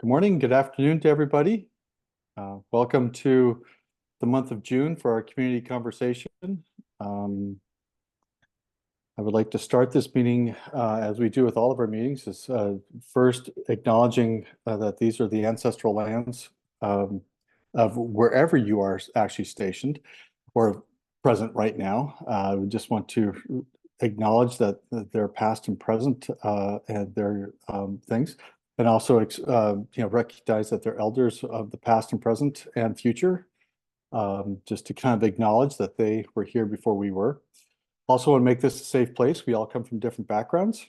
Good morning, good afternoon to everybody. Welcome to the month of June for our community conversation. I would like to start this meeting, as we do with all of our meetings, is first acknowledging that these are the ancestral lands of wherever you are actually stationed or present right now. We just want to acknowledge that they're past and present and their things. And also, recognize that they're elders of the past and present and future, just to kind of acknowledge that they were here before we were. Also want to make this a safe place. We all come from different backgrounds,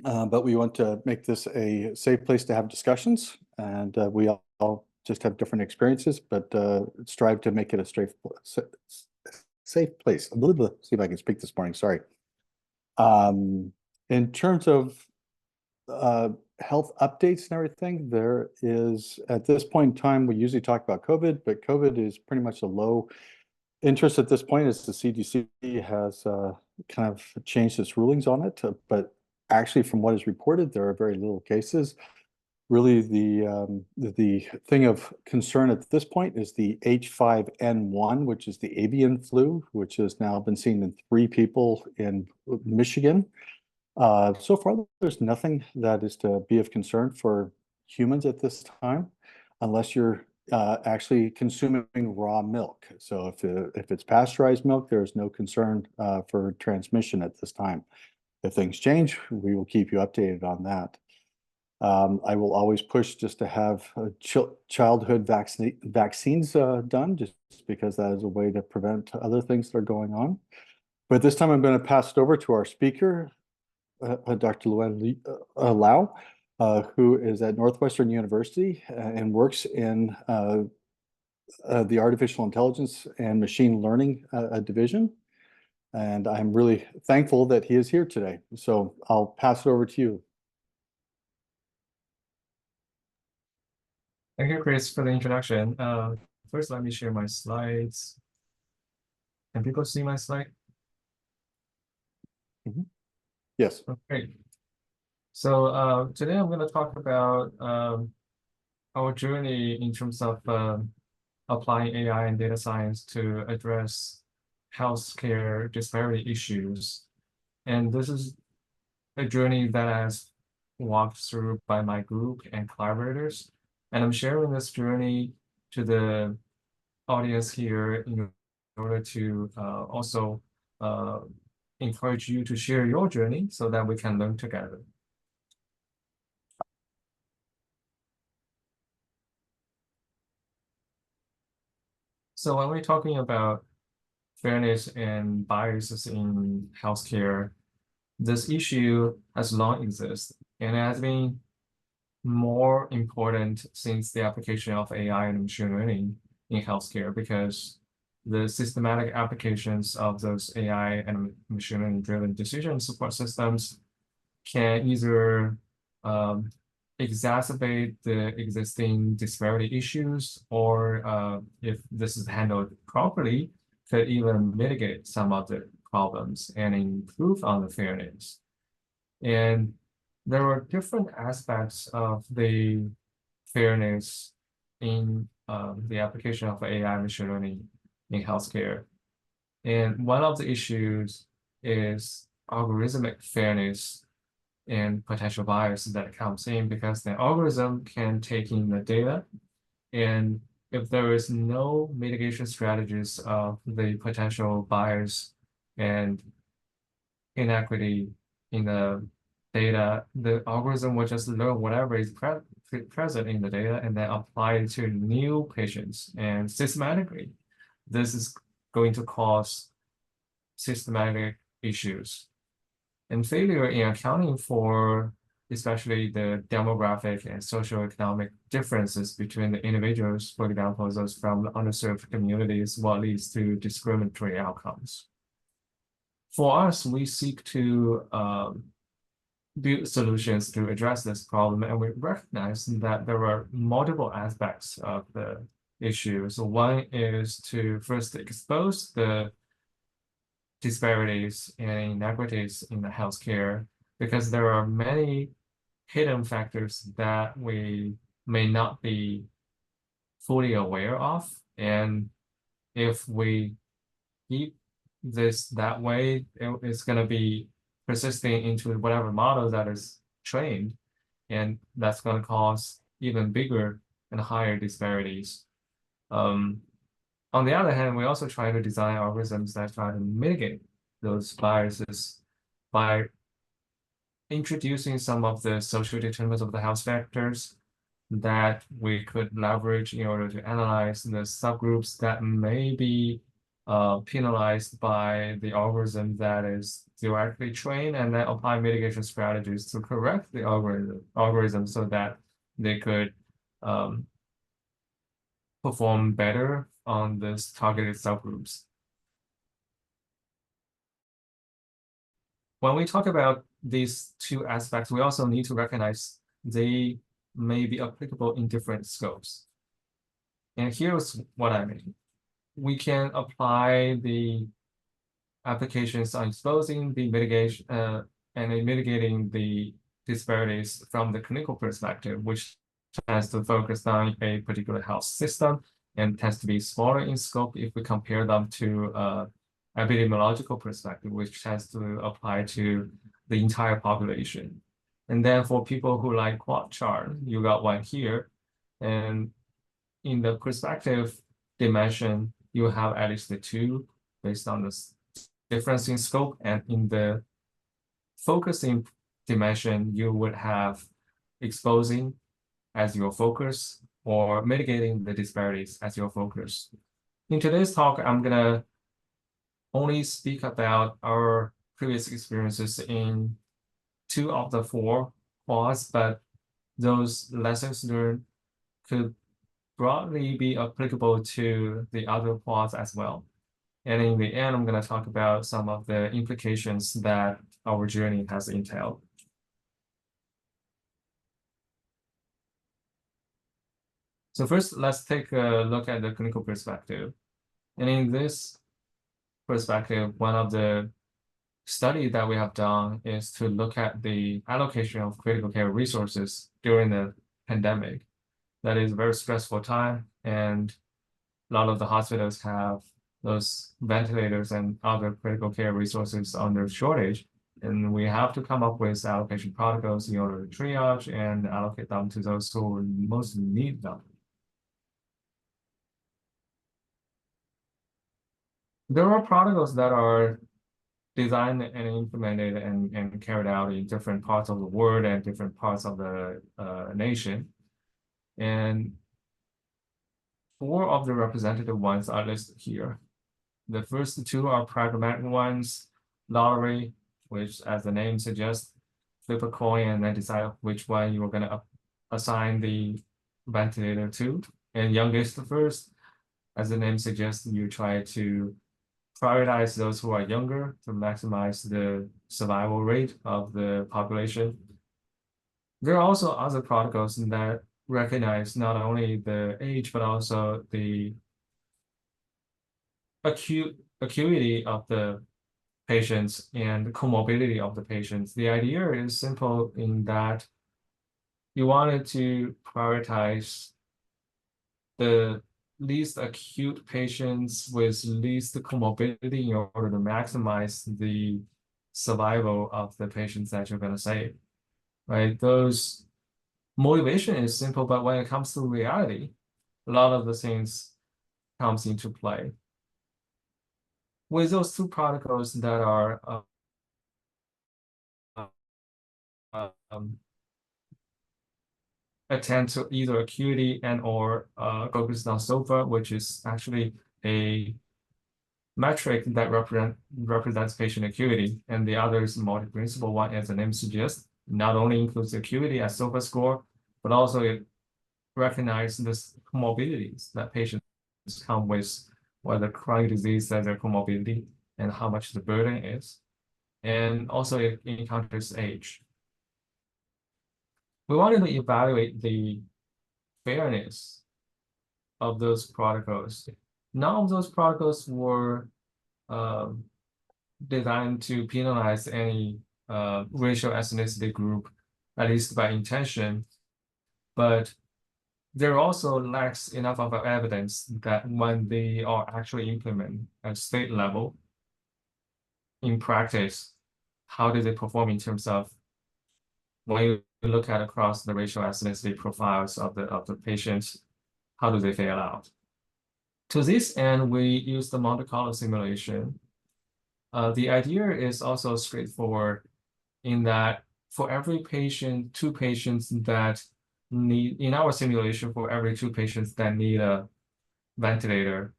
but we want to make this a safe place to have discussions. And we all just have different experiences, but strive to make it a safe place. A little bit, see if I can speak this morning, sorry. In terms of health updates and everything, there is, at this point in time, we usually talk about COVID, but COVID is pretty much a low interest at this point, as the CDC has kind of changed its rulings on it. But actually, from what is reported, there are very little cases. Really, the thing of concern at this point is the H5N1, which is the avian flu, which has now been seen in 3 people in Michigan. So far, there's nothing that is to be of concern for humans at this time, unless you're actually consuming raw milk. So if it's pasteurized milk, there's no concern for transmission at this time. If things change, we will keep you updated on that. I will always push just to have childhood vaccines done, just because that is a way to prevent other things that are going on. But this time I'm going to pass it over to our speaker, Dr. Luan Lau, who is at Northwestern University and works in the Artificial Intelligence and Machine Learning division. And I'm really thankful that he is here today. So I'll pass it over to you. Thank you, Chris, for the introduction. First, let me share my slides. Can people see my slide? Mm-hmm. Yes. Okay. So today I'm going to talk about our journey in terms of applying AI and data science to address healthcare disparity issues. And this is a journey that has walked through by my group and collaborators. And I'm sharing this journey to the audience here in order to also encourage you to share your journey so that we can learn together. So when we're talking about fairness and biases in healthcare, this issue has long existed and has been more important since the application of AI and machine learning in healthcare, because the systematic applications of those AI and machine learning driven decision support systems can either exacerbate the existing disparity issues, or if this is handled properly, could even mitigate some of the problems and improve on the fairness. And there are different aspects of the fairness in the application of AI machine learning in healthcare. And one of the issues is algorithmic fairness and potential bias that comes in, because the algorithm can take in the data, and if there is no mitigation strategies of the potential bias and inequity in the data, the algorithm will just learn whatever is present in the data and then apply it to new patients. And systematically, this is going to cause systematic issues. And failure in accounting for especially the demographic and socioeconomic differences between the individuals, for example, those from underserved communities, what leads to discriminatory outcomes. For us, we seek to build solutions to address this problem, and we recognize that there are multiple aspects of the issue. So one is to first expose the disparities and inequities in the healthcare, because there are many hidden factors that we may not be fully aware of. And if we keep this that way, it's going to be persisting into whatever model that is trained. And that's going to cause even bigger and higher disparities. On the other hand, we also try to design algorithms that try to mitigate those biases by introducing some of the social determinants of the health factors that we could leverage in order to analyze the subgroups that may be penalized by the algorithm that is directly trained, and then apply mitigation strategies to correct the algorithm so that they could perform better on this targeted subgroups. When we talk about these two aspects, we also need to recognize they may be applicable in different scopes. And here's what I mean. We can apply the applications on exposing the mitigation and in mitigating the disparities from the clinical perspective, which tends to focus on a particular health system and tends to be smaller in scope if we compare them to epidemiological perspective, which tends to apply to the entire population. And then for people who like quad chart, you got one here. And in the perspective dimension, you have at least the two based on the difference in scope. And in the focusing dimension, you would have exposing as your focus or mitigating the disparities as your focus. In today's talk, I'm gonna only speak about our previous experiences in 2 of the 4 quads, but those lessons learned could broadly be applicable to the other quads as well. And in the end, I'm going to talk about some of the implications that our journey has entailed. So first, let's take a look at the clinical perspective. And in this perspective, one of the studies that we have done is to look at the allocation of critical care resources during the pandemic. That is a very stressful time, and a lot of the hospitals have those ventilators and other critical care resources under shortage. And we have to come up with allocation protocols in order to triage and allocate them to those who most need them. There are protocols that are designed and implemented and carried out in different parts of the world and different parts of the nation. And 4 of the representative ones are listed here. The first 2 are pragmatic ones: lottery, which, as the name suggests, flip a coin and then decide which one you are going to assign the ventilator to. And youngest first, as the name suggests, you try to prioritize those who are younger to maximize the survival rate of the population. There are also other protocols that recognize not only the age, but also the acuity of the patients and the comorbidity of the patients. The idea is simple in that you wanted to prioritize the least acute patients with least comorbidity in order to maximize the survival of the patients that you're going to save, right? Those motivation is simple, but when it comes to reality, a lot of the things comes into play. With those 2 protocols that are attend to either acuity and or focus on SOFA, which is actually a metric that represents patient acuity, and the other is multi-principal one, as the name suggests, not only includes acuity as SOFA score, but also it recognizes the comorbidities that patients come with, whether chronic disease as their comorbidity and how much the burden is. And also it encounters age. We wanted to evaluate the fairness of those protocols. None of those protocols were designed to penalize any racial ethnicity group, at least by intention, but there also lacks enough of evidence that when they are actually implemented at state level in practice, how do they perform in terms of when you look at across the racial ethnicity profiles of the patients, how do they fail out? To this end, we use the Monte Carlo simulation. The idea is also straightforward in that for every patient, two patients that need, in our simulation, for every two patients that need a ventilator,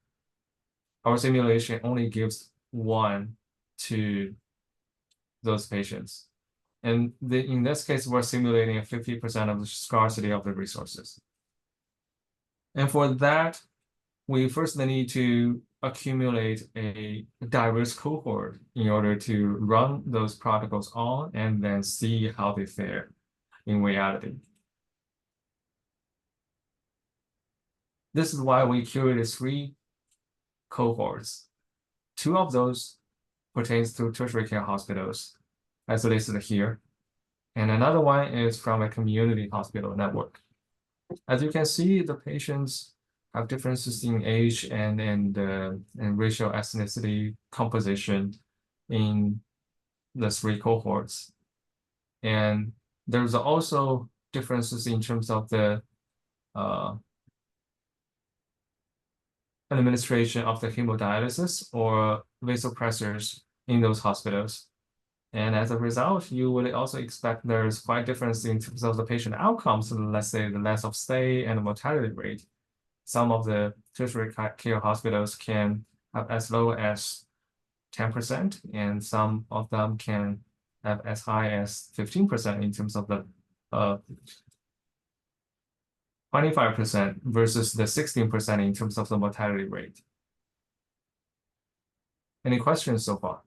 our simulation only gives one to those patients. And in this case, we're simulating a 50% of the scarcity of the resources. And for that, we first need to accumulate a diverse cohort in order to run those protocols on and then see how they fare in reality. This is why we curated 3 cohorts. 2 of those pertains to tertiary care hospitals, as listed here. And another one is from a community hospital network. As you can see, the patients have differences in age and racial ethnicity composition in the 3 cohorts. And there's also differences in terms of the administration of the hemodialysis or vasopressors in those hospitals. And as a result, you would also expect there's quite difference in terms of the patient outcomes, let's say the length of stay and the mortality rate. Some of the tertiary care hospitals can have as low as 10%, and some of them can have as high as 15% in terms of the 25% versus the 16% in terms of the mortality rate. Any questions so far?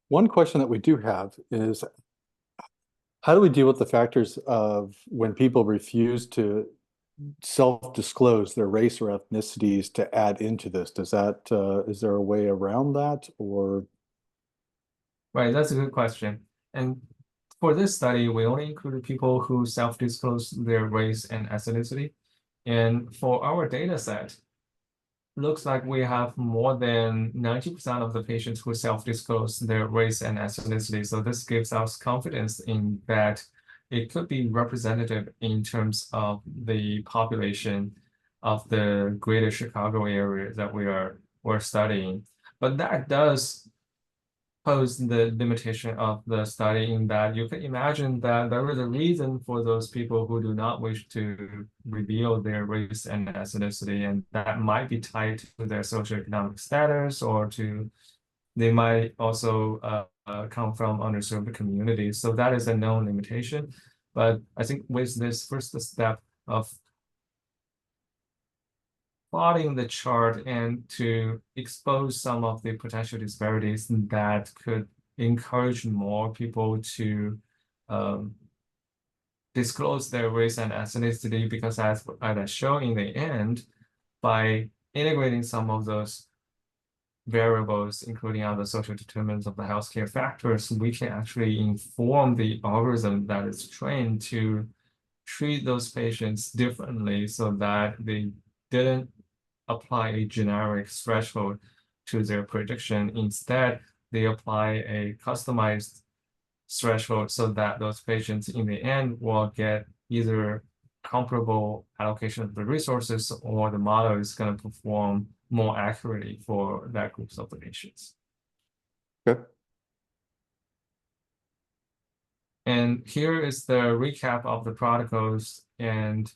One question that we do have is, how do we deal with the factors of when people refuse to self-disclose their race or ethnicities to add into this? Does that, is there a way around that, or? Right, that's a good question. And for this study, we only included people who self-disclose their race and ethnicity. And for our data set, looks like we have more than 90% of the patients who self-disclose their race and ethnicity. So this gives us confidence in that it could be representative in terms of the population of the greater Chicago area that we're studying. But that does pose the limitation of the study in that you can imagine that there is a reason for those people who do not wish to reveal their race and ethnicity, and that might be tied to their socioeconomic status, or to they might also come from underserved communities. So that is a known limitation. But I think with this first step of plotting the chart and to expose some of the potential disparities that could encourage more people to disclose their race and ethnicity, because as I show in the end, by integrating some of those variables, including other social determinants of the healthcare factors, we can actually inform the algorithm that is trained to treat those patients differently so that they didn't apply a generic threshold to their prediction. Instead, they apply a customized threshold so that those patients in the end will get either comparable allocation of the resources, or the model is going to perform more accurately for that group of the patients. Okay. And here is the recap of the protocols and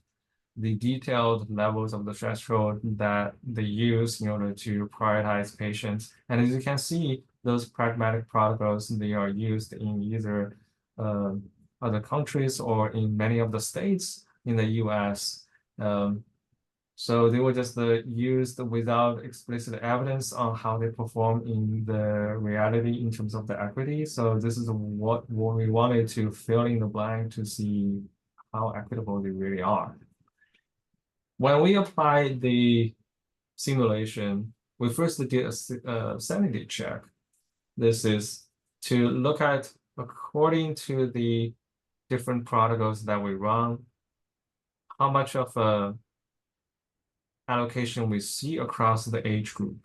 the detailed levels of the threshold that they use in order to prioritize patients. And as you can see, those pragmatic protocols, they are used in either other countries or in many of the states in the US. So they were just used without explicit evidence on how they perform in the reality in terms of the equity. So this is what we wanted to fill in the blank to see how equitable they really are. When we applied the simulation, we first did a sanity check. This is to look at, according to the different protocols that we run, how much of a allocation we see across the age group.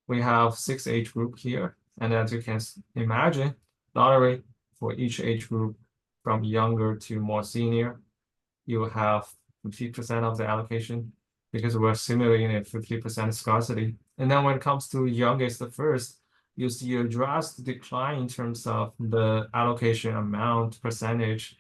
We have 6 age group here, and as you can imagine, lottery for each age group from younger to more senior, you have 50% of the allocation because we're simulating a 50% scarcity. And then when it comes to youngest first, you see a drastic decline in terms of the allocation amount percentage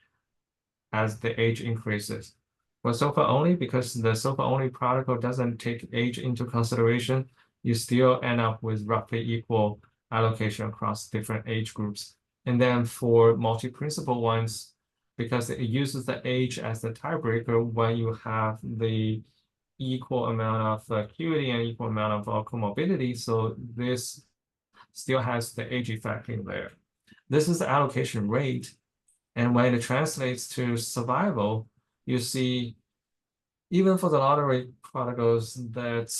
as the age increases. For SOFA only, because the SOFA only protocol doesn't take age into consideration, you still end up with roughly equal allocation across different age groups. And then for multi-principal ones, because it uses the age as the tiebreaker when you have the equal amount of acuity and equal amount of comorbidity, so this still has the age effect in there. This is the allocation rate. And when it translates to survival, you see, even for the lottery protocols, that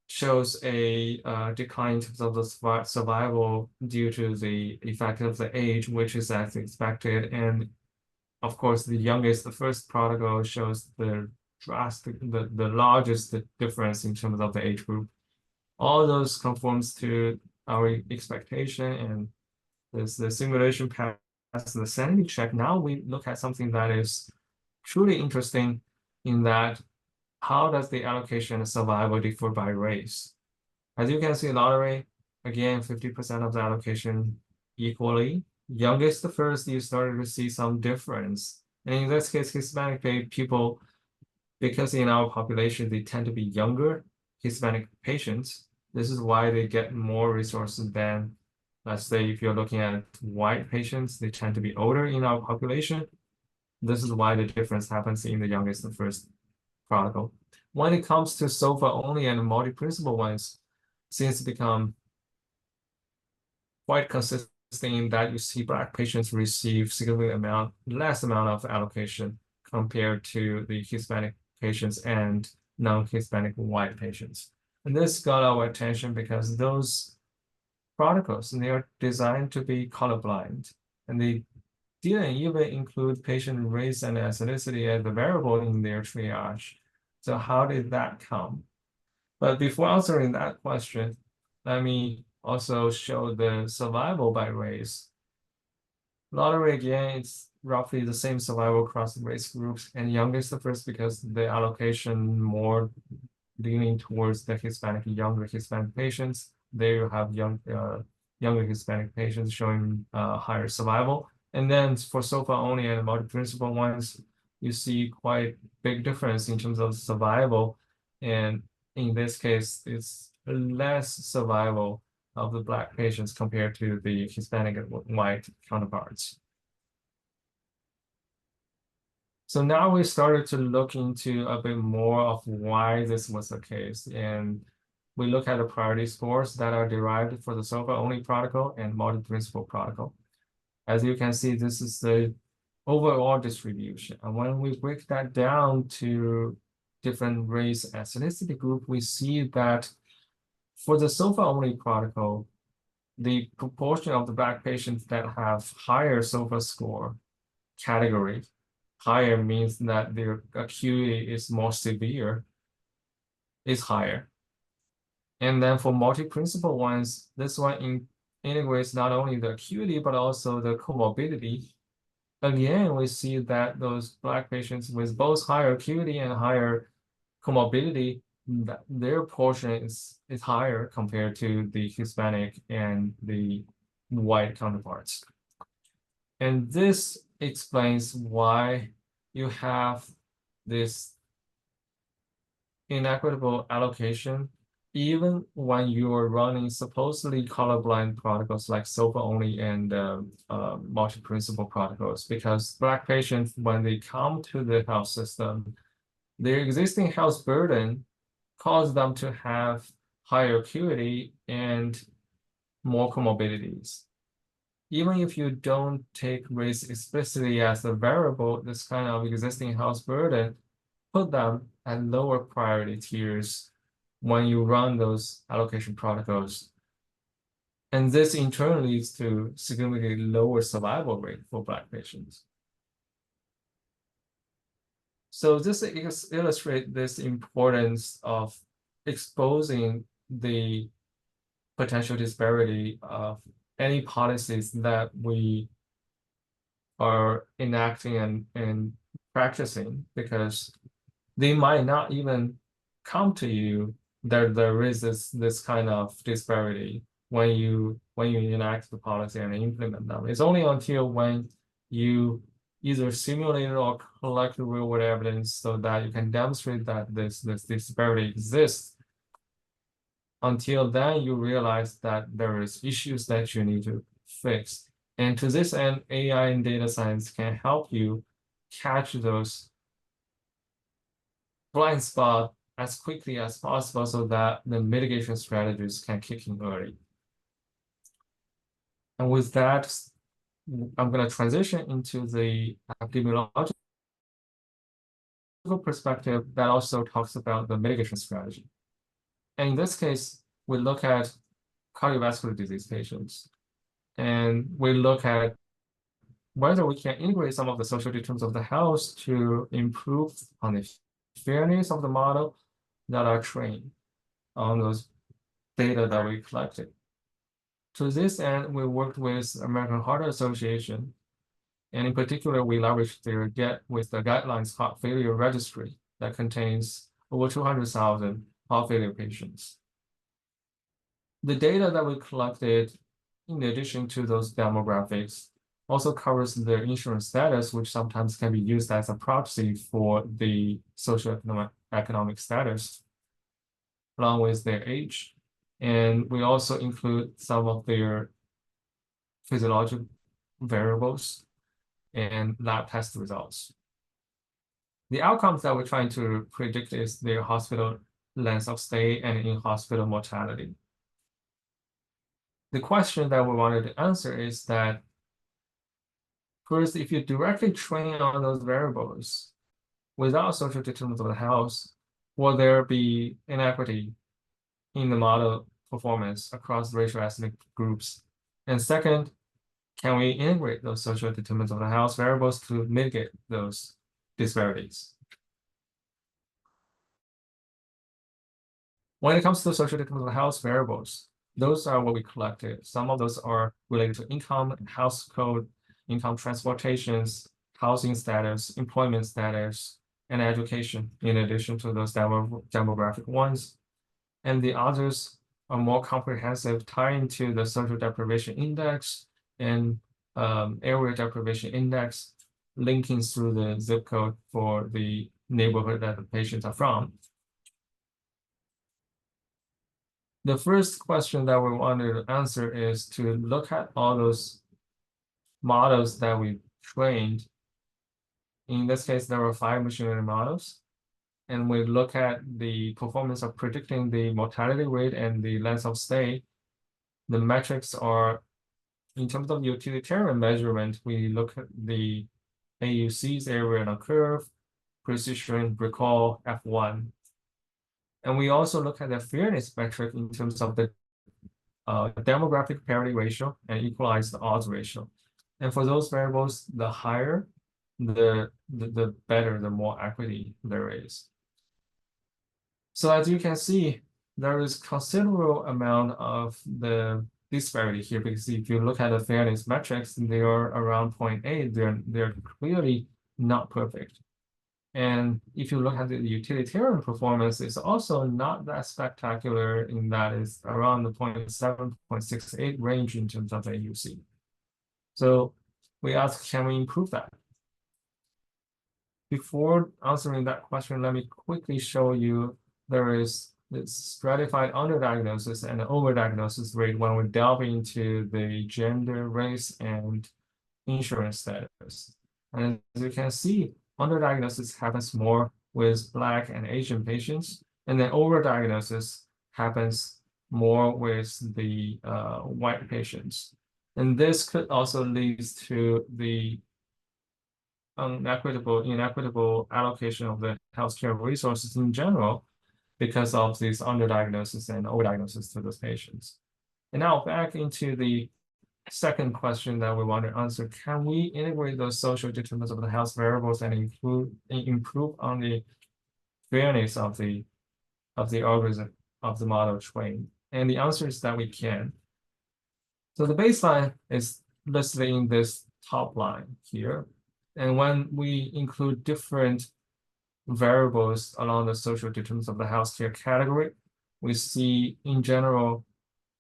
shows a decline in terms of the survival due to the effect of the age, which is as expected. And of course, the youngest, the first protocol shows the largest difference in terms of the age group. All those conforms to our expectation, and the simulation passed the sanity check. Now we look at something that is truly interesting in that how does the allocation of survival differ by race? As you can see, lottery, again, 50% of the allocation equally. Youngest to first, you started to see some difference. And in this case, Hispanic people, because in our population, they tend to be younger Hispanic patients. This is why they get more resources than, let's say, if you're looking at white patients, they tend to be older in our population. This is why the difference happens in the youngest and first protocol. When it comes to SOFA only and multi-principal ones, since it become quite consistent in that you see Black patients receive significantly less amount of allocation compared to the Hispanic patients and non-Hispanic white patients. And this got our attention because those protocols, and they are designed to be colorblind, and they didn't even include patient race and ethnicity as a variable in their triage. So how did that come? But before answering that question, let me also show the survival by race. Lottery, again, it's roughly the same survival across race groups, and youngest the first because the allocation more leaning towards the younger Hispanic patients. There you have younger Hispanic patients showing higher survival. And then for SOFA only and multi-principal ones, you see quite big difference in terms of survival. And in this case, it's less survival of the Black patients compared to the Hispanic and white counterparts. So now we started to look into a bit more of why this was the case. And we look at the priority scores that are derived for the SOFA only protocol and multi-principal protocol. As you can see, this is the overall distribution. And when we break that down to different race ethnicity group, we see that for the SOFA only protocol, the proportion of the Black patients that have higher SOFA score category, higher means that their acuity is more severe, is higher. And then for multi-principal ones, this one integrates not only the acuity, but also the comorbidity. Again, we see that those Black patients with both higher acuity and higher comorbidity, their portion is higher compared to the Hispanic and the white counterparts. And this explains why you have this inequitable allocation, even when you are running supposedly colorblind protocols like SOFA only and multi-principal protocols, because Black patients, when they come to the health system, their existing health burden causes them to have higher acuity and more comorbidities. Even if you don't take race explicitly as a variable, this kind of existing health burden put them at lower priority tiers when you run those allocation protocols. And this in turn leads to significantly lower survival rate for Black patients. So this illustrates this importance of exposing the potential disparity of any policies that we are enacting and practicing, because they might not even come to you that there is this kind of disparity when you enact the policy and implement them. It's only until when you either simulate or collect real world evidence so that you can demonstrate that this disparity exists. Until then, you realize that there is issues that you need to fix. And to this end, AI and data science can help you catch those blind spot as quickly as possible so that the mitigation strategies can kick in early. And with that, I'm going to transition into the epidemiological perspective that also talks about the mitigation strategy. And in this case, we look at cardiovascular disease patients, and we look at whether we can integrate some of the social determinants of the health to improve on the fairness of the model that are trained on those data that we collected. To this end, we worked with American Heart Association, and in particular, we leveraged their with the guidelines heart failure registry that contains over 200,000 heart failure patients. The data that we collected, in addition to those demographics, also covers their insurance status, which sometimes can be used as a proxy for the socioeconomic status, along with their age. And we also include some of their physiological variables and lab test results. The outcomes that we're trying to predict is their hospital length of stay and in-hospital mortality. The question that we wanted to answer is that, first, if you directly train on those variables without social determinants of the health, will there be inequity in the model performance across racial ethnic groups? And second, can we integrate those social determinants of the health variables to mitigate those disparities? When it comes to social determinants of the health variables, those are what we collected. Some of those are related to income, household income, transportations, housing status, employment status, and education, in addition to those demographic ones. And the others are more comprehensive, tying to the social deprivation index and area deprivation index, linking through the zip code for the neighborhood that the patients are from. The first question that we wanted to answer is to look at all those models that we trained. In this case, there were 5 machine learning models. And we look at the performance of predicting the mortality rate and the length of stay. The metrics are, in terms of utilitarian measurement, we look at the AUC's area on a curve, precision, recall, F1. And we also look at the fairness metric in terms of the demographic parity ratio and equalized odds ratio. And for those variables, the higher, the better, the more equity there is. So as you can see, there is considerable amount of the disparity here, because if you look at the fairness metrics, they are around 0.8. They're clearly not perfect. And if you look at the utilitarian performance, it's also not that spectacular, in that it's around the 0.7, 0.68 range in terms of AUC. So we ask, can we improve that? Before answering that question, let me quickly show you there is this stratified underdiagnosis and overdiagnosis rate when we delve into the gender, race, and insurance status. And as you can see, underdiagnosis happens more with Black and Asian patients, and then overdiagnosis happens more with the white patients. And this could also lead to the inequitable allocation of the healthcare resources in general, because of this underdiagnosis and overdiagnosis to those patients. And now back into the second question that we want to answer, can we integrate those social determinants of the health variables and improve on the fairness of the algorithm of the model trained? And the answer is that we can. So the baseline is listed in this top line here. And when we include different variables along the social determinants of the healthcare category, we see in general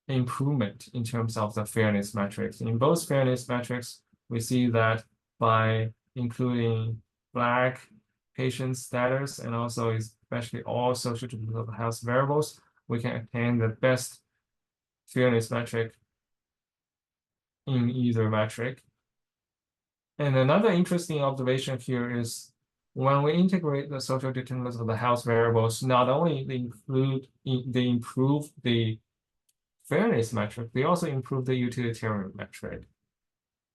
improvement in terms of the fairness metrics. In both fairness metrics, we see that by including Black patient status and also especially all social determinants of the health variables, we can attain the best fairness metric in either metric. And another interesting observation here is when we integrate the social determinants of the health variables, not only they improve the fairness metric, they also improve the utilitarian metric.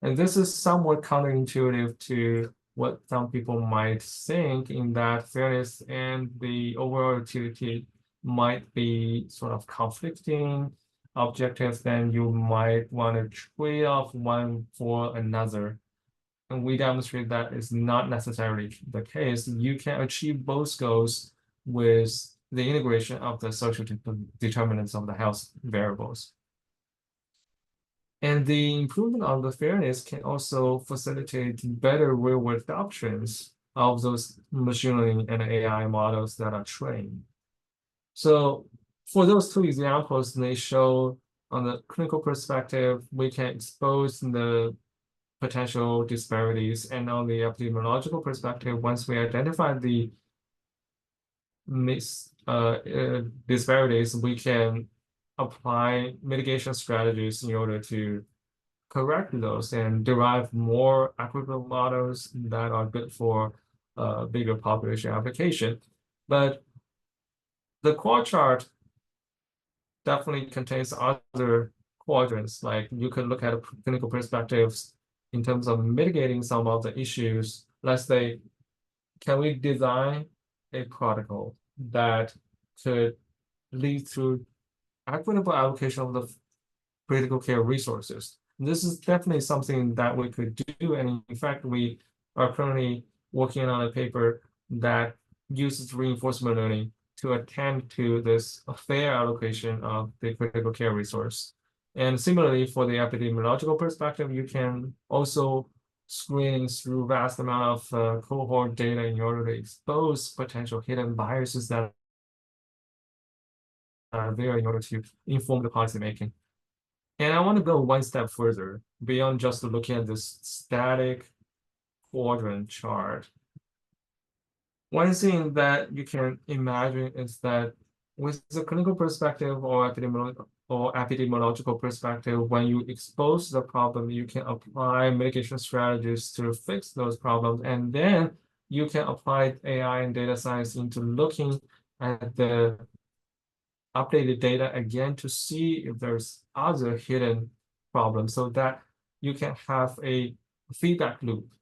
And this is somewhat counterintuitive to what some people might think, in that fairness and the overall utility might be sort of conflicting objectives, then you might want to trade off one for another. And we demonstrate that is not necessarily the case. You can achieve both goals with the integration of the social determinants of the health variables. And the improvement of the fairness can also facilitate better real-world adoptions of those machine learning and AI models that are trained. So for those two examples, they show on the clinical perspective, we can expose the potential disparities, and on the epidemiological perspective, once we identify the disparities, we can apply mitigation strategies in order to correct those and derive more equitable models that are good for bigger population application. But the quad chart definitely contains other quadrants. Like you could look at clinical perspectives in terms of mitigating some of the issues. Let's say, can we design a protocol that could lead to equitable allocation of the critical care resources? This is definitely something that we could do. And in fact, we are currently working on a paper that uses reinforcement learning to attend to this fair allocation of the critical care resource. And similarly, for the epidemiological perspective, you can also screen through vast amount of cohort data in order to expose potential hidden biases that are there in order to inform the policy making. And I want to go one step further beyond just looking at this static quadrant chart. One thing that you can imagine is that with the clinical perspective or epidemiological perspective, when you expose the problem, you can apply mitigation strategies to fix those problems. And then you can apply AI and data science into looking at the updated data again to see if there's other hidden problems, so that you can have a feedback loop.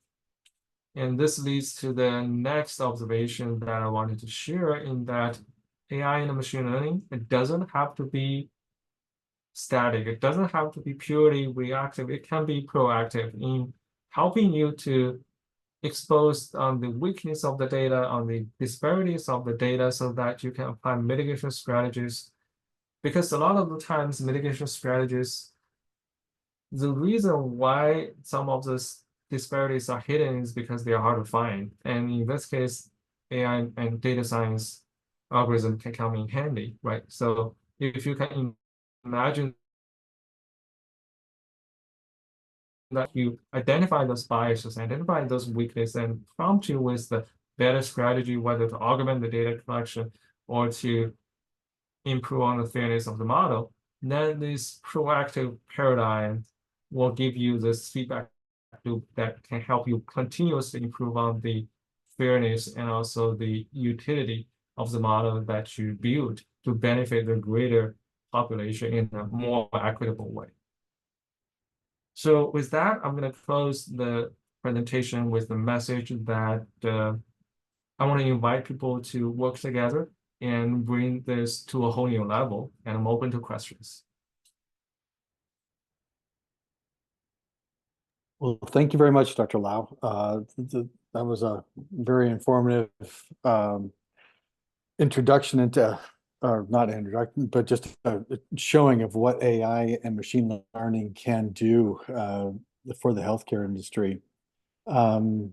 And this leads to the next observation that I wanted to share, in that AI and machine learning, it doesn't have to be static. It doesn't have to be purely reactive. It can be proactive in helping you to expose on the weakness of the data, on the disparities of the data, so that you can apply mitigation strategies. Because a lot of the times mitigation strategies, the reason why some of those disparities are hidden is because they are hard to find. And in this case, AI and data science algorithm can come in handy, right? So if you can imagine that you identify those biases, identify those weaknesses, and prompt you with the better strategy, whether to augment the data collection or to improve on the fairness of the model, then this proactive paradigm will give you this feedback loop that can help you continuously improve on the fairness and also the utility of the model that you build to benefit the greater population in a more equitable way. So with that, I'm going to close the presentation with the message that I want to invite people to work together and bring this to a whole new level, and I'm open to questions. Well, thank you very much, Dr. Lau. That was a very informative introduction into, or not introduction, but just a showing of what AI and machine learning can do for the healthcare industry. Um,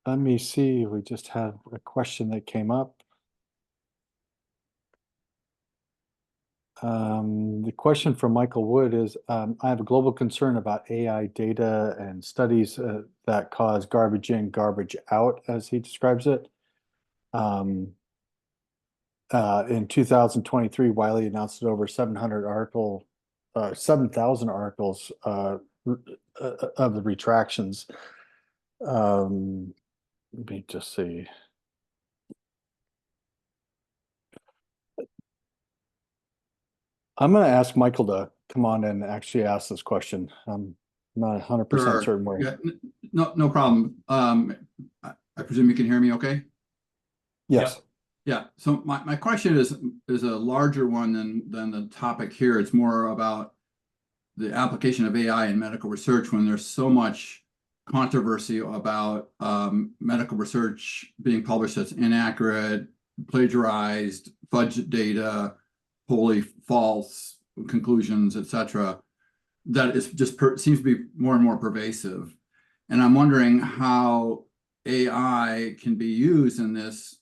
Let me see, we just had a question that came up. The question from Michael Wood is, I have a global concern about AI data and studies that cause garbage in, garbage out, as he describes it. In 2023, Wiley announced that over 7,000 articles of the retractions. Let me just see. I'm going to ask Michael to come on and actually ask this question. I'm not 100% Sure. certain where. Yeah, no problem. I presume you can hear me okay? Yes. Yeah. So my question is a larger one than the topic here. It's more about the application of AI in medical research when there's so much controversy about medical research being published that's inaccurate, plagiarized, fudged data, wholly false conclusions, etc. That is just seems to be more and more pervasive. And I'm wondering how AI can be used in this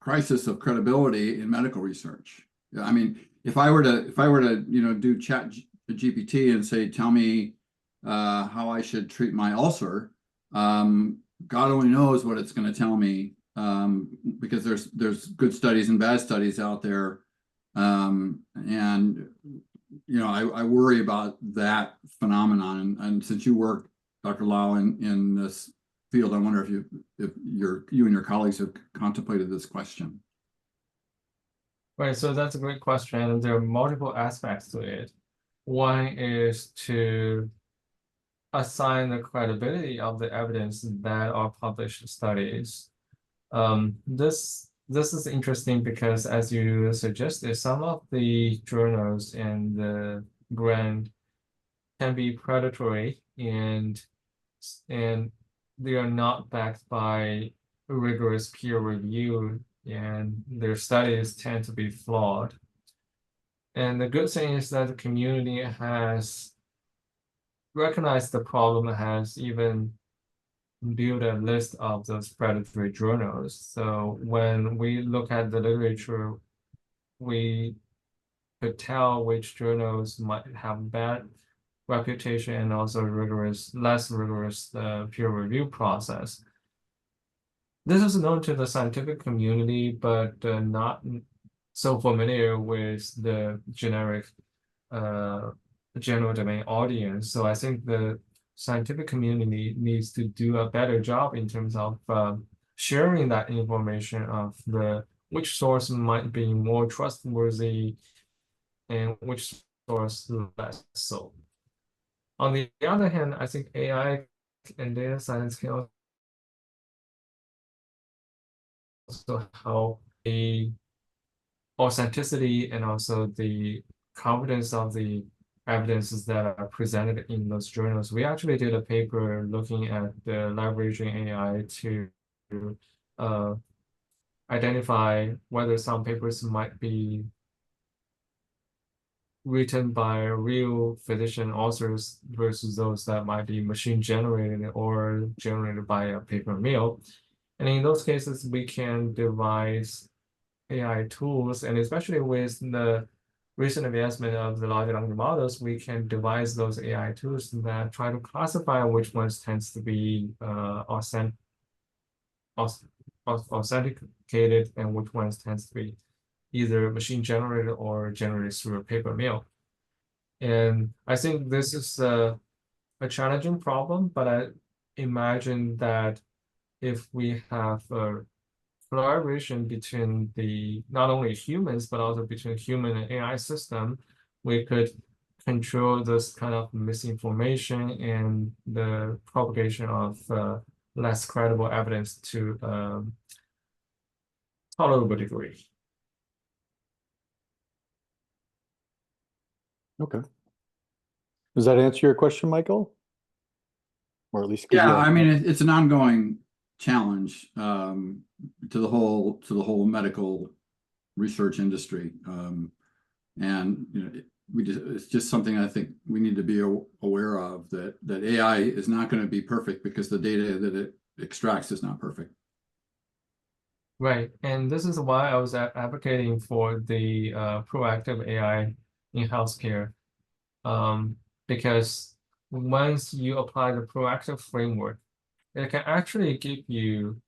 crisis of credibility in medical research. I mean, if I were to do chat GPT and say, tell me how I should treat my ulcer, God only knows what it's going to tell me, because there's good studies and bad studies out there. And I worry about that phenomenon. And since you work, Dr. Lau, in this field, I wonder if you and your colleagues have contemplated this question. Right, so that's a great question, and there are multiple aspects to it. One is to assign the credibility of the evidence that are published studies. This is interesting because, as you suggested, some of the journals and the brand can be predatory, and they are not backed by rigorous peer review, and their studies tend to be flawed. And the good thing is that the community has recognized the problem, has even build a list of those predatory journals. So when we look at the literature, we could tell which journals might have bad reputation and also less rigorous peer review process. This is known to the scientific community, but not so familiar with the generic general domain audience. So I think the scientific community needs to do a better job in terms of sharing that information of which source might be more trustworthy and which source less so. On the other hand, I think AI and data science can also help the authenticity and also the confidence of the evidences that are presented in those journals. We actually did a paper looking at leveraging AI to identify whether some papers might be written by real physician authors versus those that might be machine generated or generated by a paper mill. And in those cases, we can devise AI tools, and especially with the recent advancement of the large language models, we can devise those AI tools that try to classify which ones tends to be authenticated and which ones tends to be either machine generated or generated through a paper mill. And I think this is a challenging problem, but I imagine that if we have a collaboration between not only humans, but also between human and AI system, we could control this kind of misinformation and the propagation of less credible evidence to tolerable degree. Okay. Does that answer your question, Michael? or at least give Yeah, you I mean, it's an ongoing challenge to the whole medical research industry. And you know, it's just something I think we need to be aware of, that AI is not going to be perfect because the data that it extracts is not perfect. Right, and this is why I was advocating for the proactive AI in healthcare, because once you apply the proactive framework, it can actually give you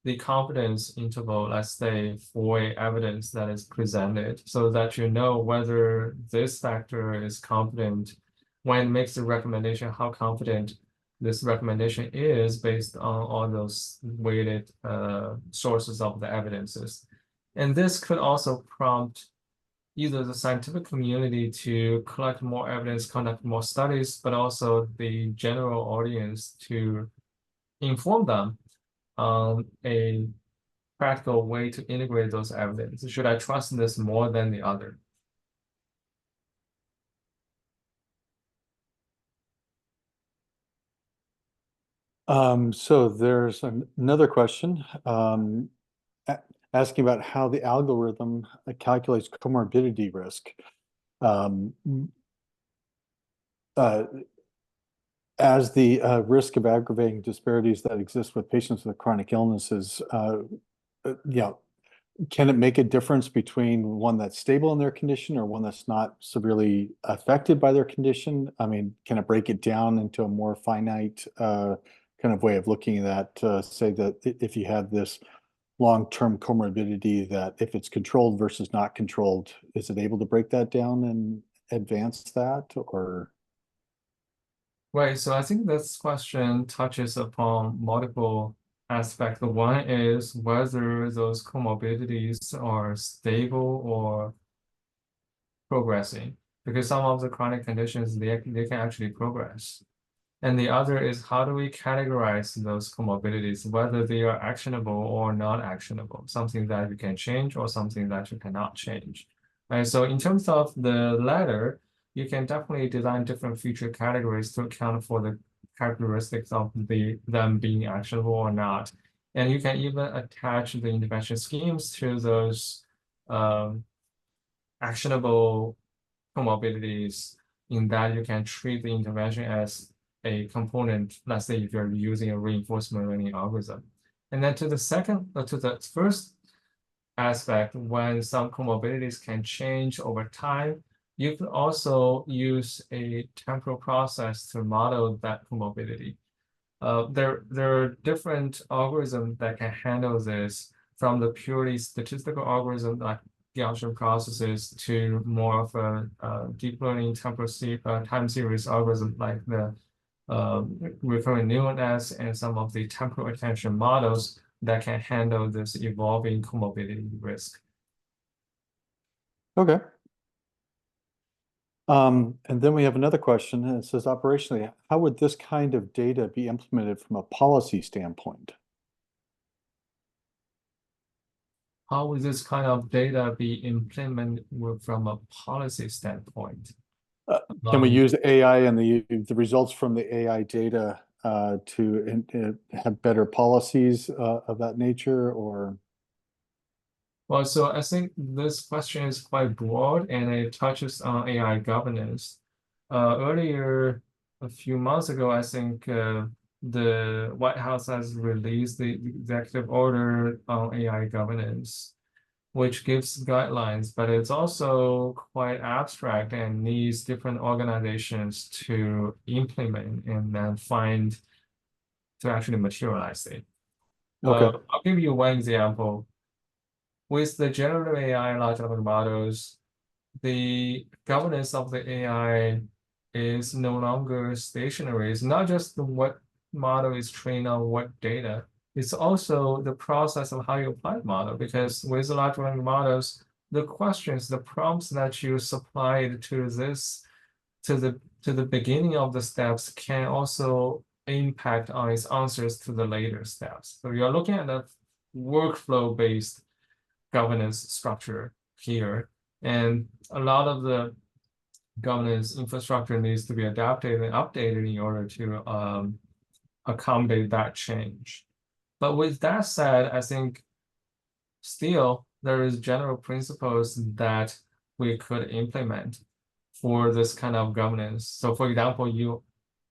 the confidence interval, let's say, for evidence that is presented, so that you know whether this factor is confident when it makes the recommendation, how confident this recommendation is based on all those weighted sources of the evidences. And this could also prompt either the scientific community to collect more evidence, conduct more studies, but also the general audience to inform them on a practical way to integrate those evidence. Should I trust this more than the other? So there's another question asking about how the algorithm calculates comorbidity risk. Um, as the risk of aggravating disparities that exist with patients with chronic illnesses, can it make a difference between one that's stable in their condition or one that's not severely affected by their condition? I mean, can it break it down into a more finite kind of way of looking at that, say that if you have this long-term comorbidity, that if it's controlled versus not controlled, is it able to break that down and advance that, or? Right, so I think this question touches upon multiple aspects. The one is whether those comorbidities are stable or progressing, because some of the chronic conditions, they can actually progress. And the other is, how do we categorize those comorbidities, whether they are actionable or not actionable, something that you can change or something that you cannot change. Right, so in terms of the latter, you can definitely design different feature categories to account for the characteristics of them being actionable or not. And you can even attach the intervention schemes to those actionable comorbidities, in that you can treat the intervention as a component, let's say if you're using a reinforcement learning algorithm. And then to the first aspect, when some comorbidities can change over time, you can also use a temporal process to model that comorbidity. There are different algorithms that can handle this, from the purely statistical algorithm like Gaussian processes to more of a deep learning time series algorithm like the recurrent neural nets and some of the temporal attention models that can handle this evolving comorbidity risk. Okay. And then we have another question, and it says, operationally, how would this kind of data be implemented from a policy standpoint? How would this kind of data be implemented from a policy standpoint? Can we use AI and the results from the AI data to have better policies of that nature, or? Well, so I think this question is quite broad and it touches on AI governance. Earlier, a few months ago, I think the White House has released the executive order on AI governance, which gives guidelines, but it's also quite abstract and needs different organizations to implement and then find to actually materialize it. Okay. I'll give you one example. With the generative AI large language models, the governance of the AI is no longer stationary. It's not just what model is trained on what data. It's also the process of how you apply the model, because with the large language models, the questions, the prompts that you supplied to this, to the beginning of the steps can also impact on its answers to the later steps. So you're looking at a workflow-based governance structure here, and a lot of the governance infrastructure needs to be adapted and updated in order to accommodate that change. But with that said, I think still there is general principles that we could implement for this kind of governance. So for example, you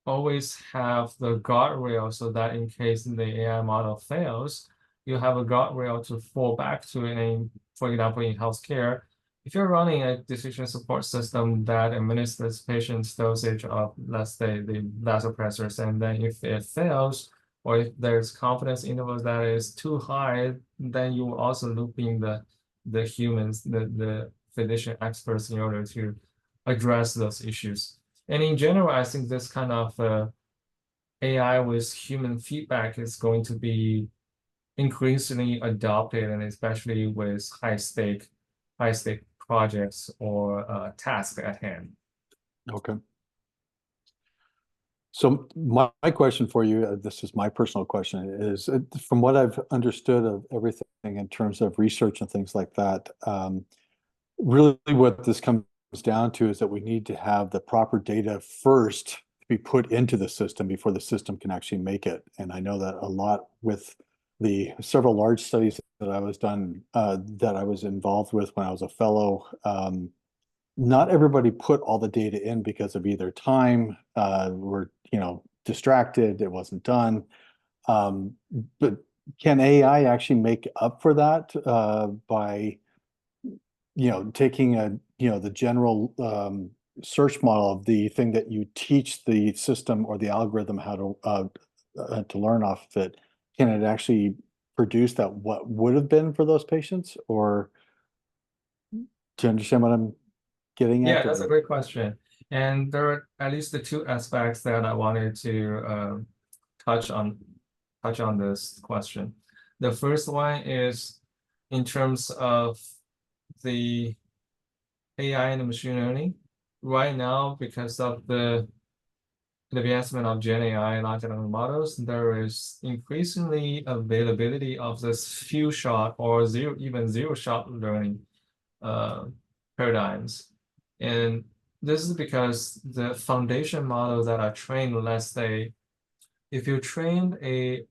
always have the guardrail so that in case the AI model fails, you have a guardrail to fall back to for example, in healthcare. If you're running a decision support system that administers patients dosage of, let's say, the vasopressors, and then if it fails, or if there's confidence intervals that is too high, then you will also loop in the humans, the physician experts in order to address those issues. And in general, I think this kind of AI with human feedback is going to be increasingly adopted, and especially with high stake projects or tasks at hand. Okay. So my question for you, this is my personal question, is from what I've understood of everything in terms of research and things like that, really what this comes down to is that we need to have the proper data first to be put into the system before the system can actually make it. And I know that a lot with the several large studies that I was involved with when I was a fellow, not everybody put all the data in because of either time, were distracted, it wasn't done. But can AI actually make up for that by taking the general search model of the thing that you teach the system or the algorithm how to learn off of it? Can it actually produce that what would have been for those patients? Or do you understand what I'm getting at? Yeah, that's a great question. And there are at least the two aspects that I wanted to touch on this question. The first one is in terms of the AI and the machine learning. Right now, because of the advancement of Gen AI large language models, there is increasingly availability of this few shot or zero shot learning paradigms. And this is because the foundation models that are trained, let's say, if you train a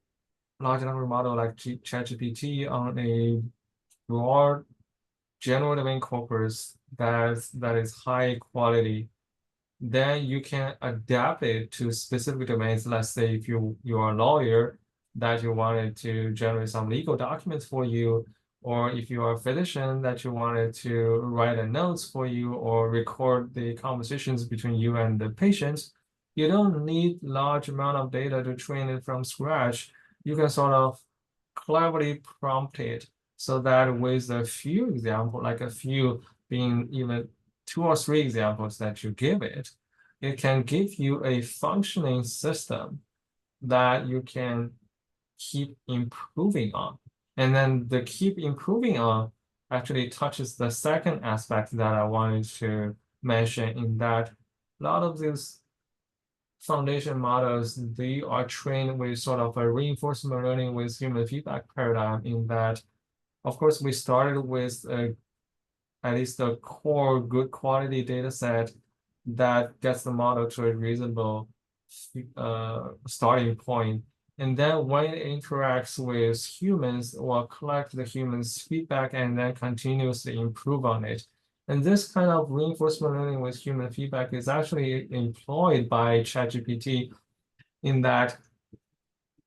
large language model like ChatGPT on a broad general domain corpus that is high quality, then you can adapt it to specific domains. Let's say if you are a lawyer that you wanted to generate some legal documents for you, or if you are a physician that you wanted to write a notes for you or record the conversations between you and the patients, you don't need large amount of data to train it from scratch. You can sort of cleverly prompt it so that with a few examples, like a few being even 2 or 3 examples that you give it, it can give you a functioning system that you can keep improving on. And then the keep improving on actually touches the second aspect that I wanted to mention, in that a lot of these foundation models, they are trained with sort of a reinforcement learning with human feedback paradigm, in that, of course, we started with at least a core good quality data set that gets the model to a reasonable starting point. And then when it interacts with humans, will collect the humans' feedback and then continuously improve on it. And this kind of reinforcement learning with human feedback is actually employed by ChatGPT, in that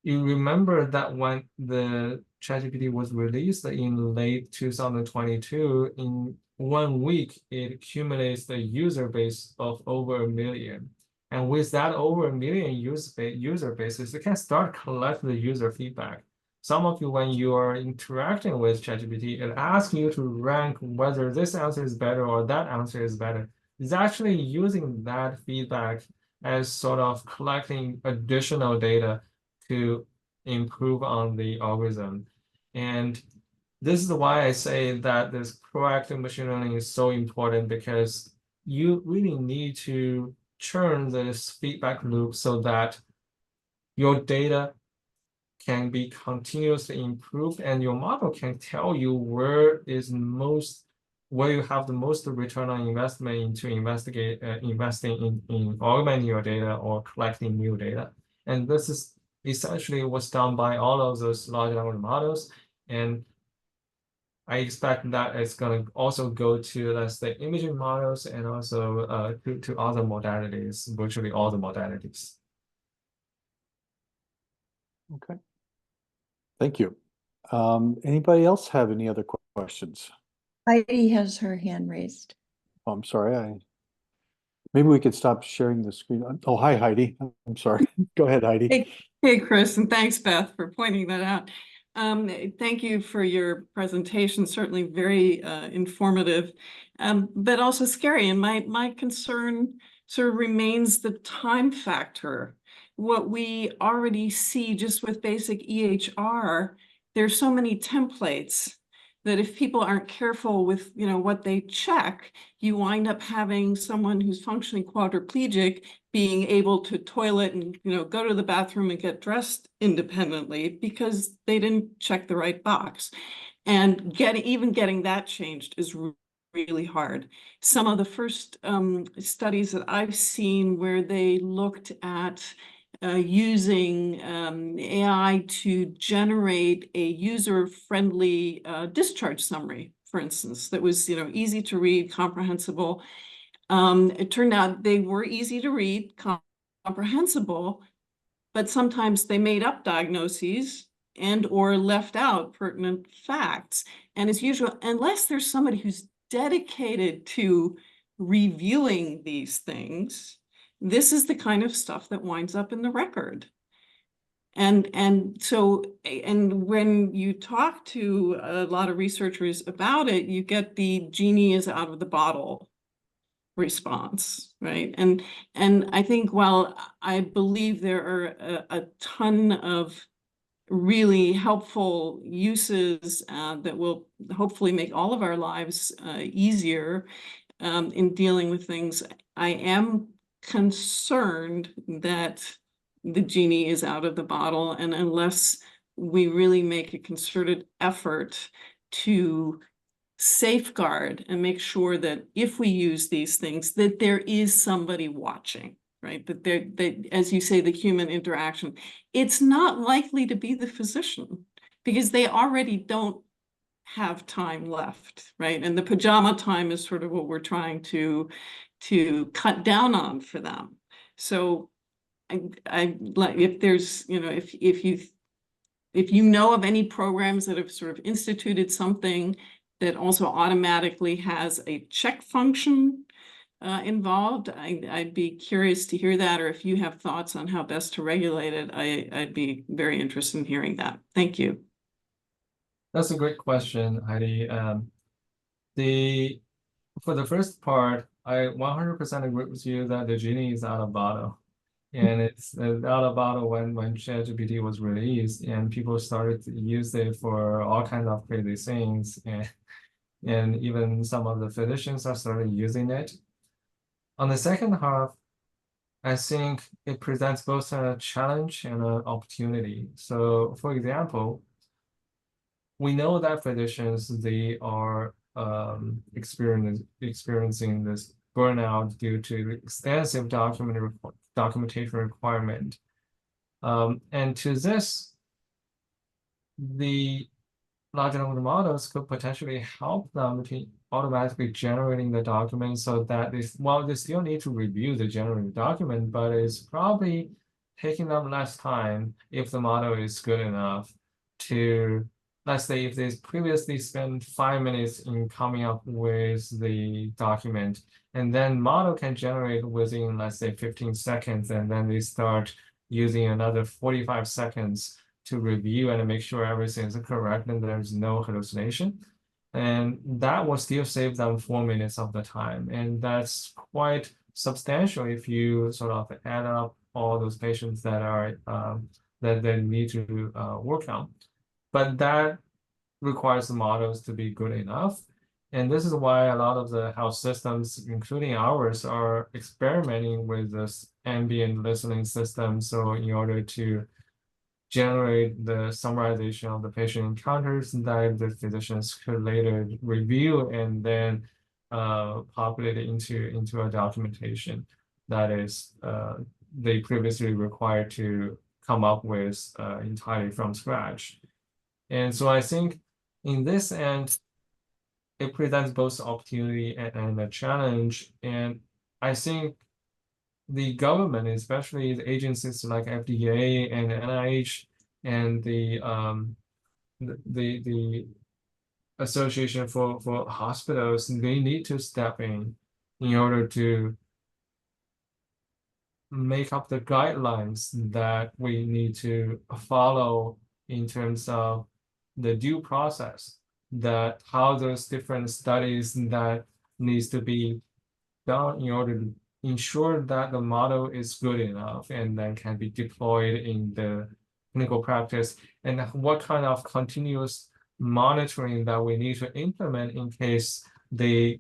you remember that when the ChatGPT was released in late 2022, in 1 week, it accumulates the user base of over 1 million. And with that over 1 million user bases, it can start collecting the user feedback. Some of you, when you are interacting with ChatGPT, it asks you to rank whether this answer is better or that answer is better. It's actually using that feedback as sort of collecting additional data to improve on the algorithm. And this is why I say that this proactive machine learning is so important, because you really need to churn this feedback loop so that your data can be continuously improved and your model can tell you where you have the most return on investment into investing in augmenting your data or collecting new data. And this is essentially was done by all of those large language models. And I expect that it's going to also go to, let's say, imaging models and also to other modalities, virtually all the modalities. Okay. Thank you. Anybody else have any other questions? Heidi has her hand raised. Oh, I'm sorry. Maybe we could stop sharing the screen. Oh, hi, Heidi. I'm sorry. Go ahead, Heidi. Hey, Chris, and thanks, Beth, for pointing that out. Thank you for your presentation, certainly very informative, but also scary. And my concern sort of remains the time factor. What we already see just with basic EHR, there's so many templates that if people aren't careful with what they check, you wind up having someone who's functionally quadriplegic being able to toilet and go to the bathroom and get dressed independently because they didn't check the right box. And even getting that changed is really hard. Some of the first studies that I've seen where they looked at using AI to generate a user-friendly discharge summary, for instance, that was easy to read, comprehensible. It turned out they were easy to read, comprehensible, but sometimes they made up diagnoses and or left out pertinent facts. And as usual, unless there's somebody who's dedicated to reviewing these things, this is the kind of stuff that winds up in the record. And when you talk to a lot of researchers about it, you get the genie is out of the bottle response, right? And I think while I believe there are a ton of really helpful uses that will hopefully make all of our lives easier in dealing with things, I am concerned that the genie is out of the bottle, and unless we really make a concerted effort to safeguard and make sure that if we use these things, that there is somebody watching, right? That as you say, the human interaction, it's not likely to be the physician because they already don't have time left, right? And the pajama time is sort of what we're trying to cut down on for them. So I like if there's, if you know of any programs that have sort of instituted something that also automatically has a check function involved, I'd be curious to hear that, or if you have thoughts on how best to regulate it, I'd be very interested in hearing that. Thank you. That's a great question, Heidi. For the first part, I 100% agree with you that the genie is out of bottle. And it's out of bottle when ChatGPT was released and people started to use it for all kinds of crazy things. And even some of the physicians are started using it. On the second half, I think it presents both a challenge and an opportunity. So for example, we know that physicians, they are experiencing this burnout due to extensive documentation requirement. And to this, the large language models could potentially help them to automatically generating the document so that they still need to review the generated document, but it's probably taking them less time if the model is good enough to, let's say if they previously spent 5 minutes in coming up with the document, and then model can generate within, let's say 15 seconds, and then they start using another 45 seconds to review and make sure everything is correct and there's no hallucination. And that will still save them 4 minutes of the time. And that's quite substantial if you sort of add up all those patients that are that they need to work on. But that requires the models to be good enough. And this is why a lot of the health systems, including ours, are experimenting with this ambient listening system. So in order to generate the summarization of the patient encounters that the physicians could later review and then populate it into a documentation that is they previously required to come up with entirely from scratch. And so I think in this end, it presents both opportunity and a challenge. And I think the government, especially the agencies like FDA and NIH and the Association for Hospitals, they need to step in order to make up the guidelines that we need to follow in terms of the due process, that how those different studies that needs to be done in order to ensure that the model is good enough and then can be deployed in the clinical practice, and what kind of continuous monitoring that we need to implement in case they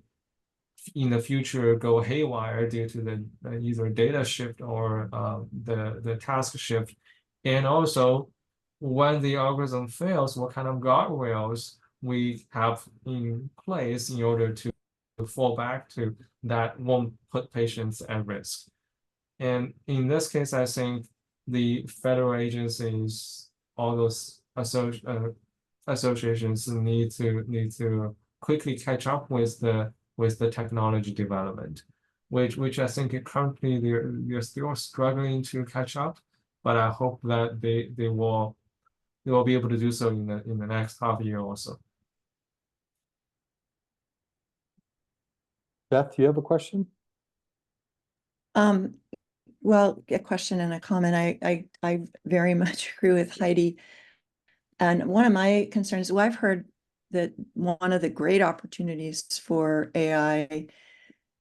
in the future go haywire due to the either data shift or the task shift. And also when the algorithm fails, what kind of guardrails we have in place in order to fall back to that won't put patients at risk. And in this case, I think the federal agencies, all those associations need to quickly catch up with the technology development, which I think currently they're still struggling to catch up, but I hope that they will be able to do so in the next half year also. Beth, do you have a question? Well, a question and a comment. I very much agree with Heidi. And one of my concerns, well, I've heard that one of the great opportunities for AI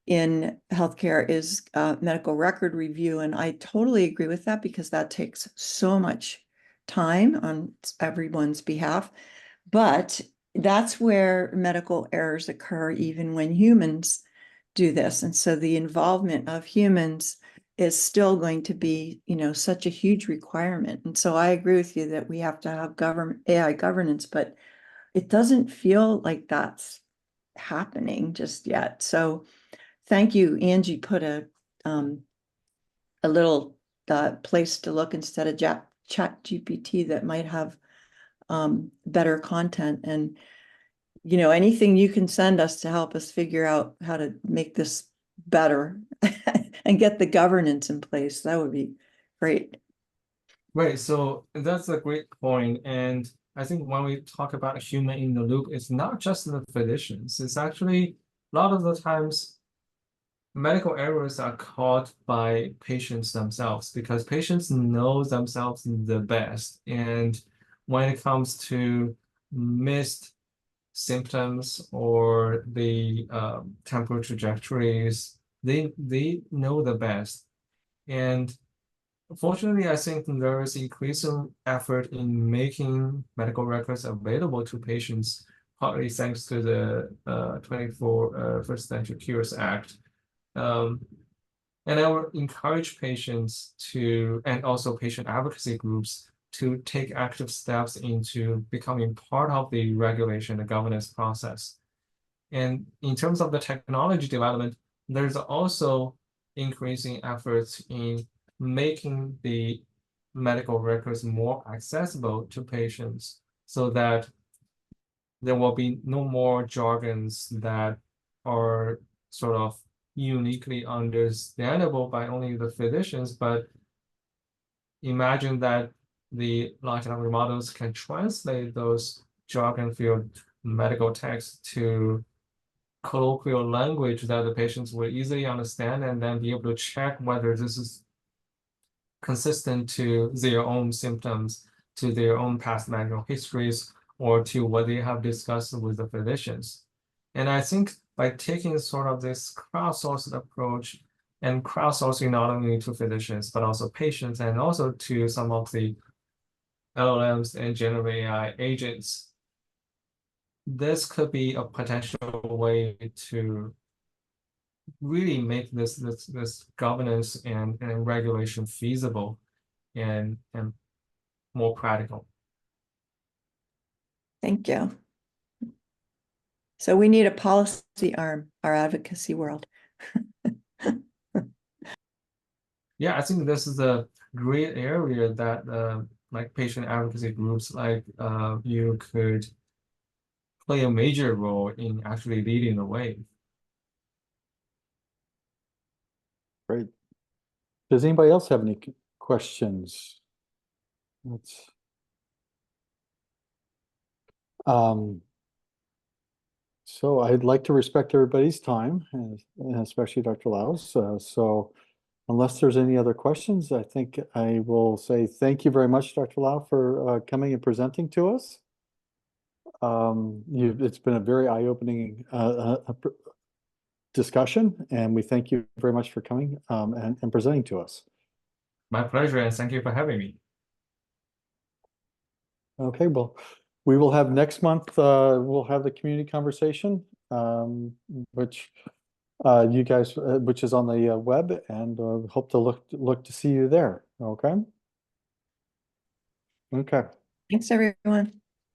in healthcare is medical record review. And I totally agree with that because that takes so much time on everyone's behalf. But that's where medical errors occur even when humans do this. And so the involvement of humans is still going to be, such a huge requirement. And so I agree with you that we have to have AI governance, but it doesn't feel like that's happening just yet. So thank you. Angie put a little place to look instead of Chat GPT that might have better content. And anything you can send us to help us figure out how to make this better and get the governance in place, that would be great. Right, so that's a great point. And I think when we talk about human in the loop, it's not just the physicians. It's actually a lot of the times medical errors are caused by patients themselves because patients know themselves the best. And when it comes to missed symptoms or the temporal trajectories, they know the best. And fortunately, I think there is increasing effort in making medical records available to patients, partly thanks to the 21st Century Cures Act. And I would encourage patients to, and also patient advocacy groups, to take active steps into becoming part of the regulation, the governance process. And in terms of the technology development, there's also increasing efforts in making the medical records more accessible to patients so that there will be no more jargons that are sort of uniquely understandable by only the physicians, but imagine that the large language models can translate those jargon-filled medical texts to colloquial language that the patients will easily understand and then be able to check whether this is consistent to their own symptoms, to their own past medical histories, or to what they have discussed with the physicians. And I think by taking sort of this crowdsourced approach and crowdsourcing not only to physicians, but also patients and also to some of the LLMs and generative AI agents, this could be a potential way to really make this governance and regulation feasible and more practical. Thank you. So we need a policy arm, our advocacy world. Yeah, I think this is great area that like patient advocacy groups like you could play a major role in actually leading the way. Great. Does anybody else have any questions? Let's. So I'd like to respect everybody's time, and especially Dr. Lau's. So unless there's any other questions, I think I will say thank you very much, Dr. Lau, for coming and presenting to us. It's been a very eye-opening discussion, and we thank you very much for coming and presenting to us. My pleasure, and thank you for having me. Okay, well, we will have next month, we'll have the community conversation, which you guys, which is on the web, and hope to look to see you there. Okay. Okay. Thanks, everyone.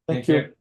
Thank you.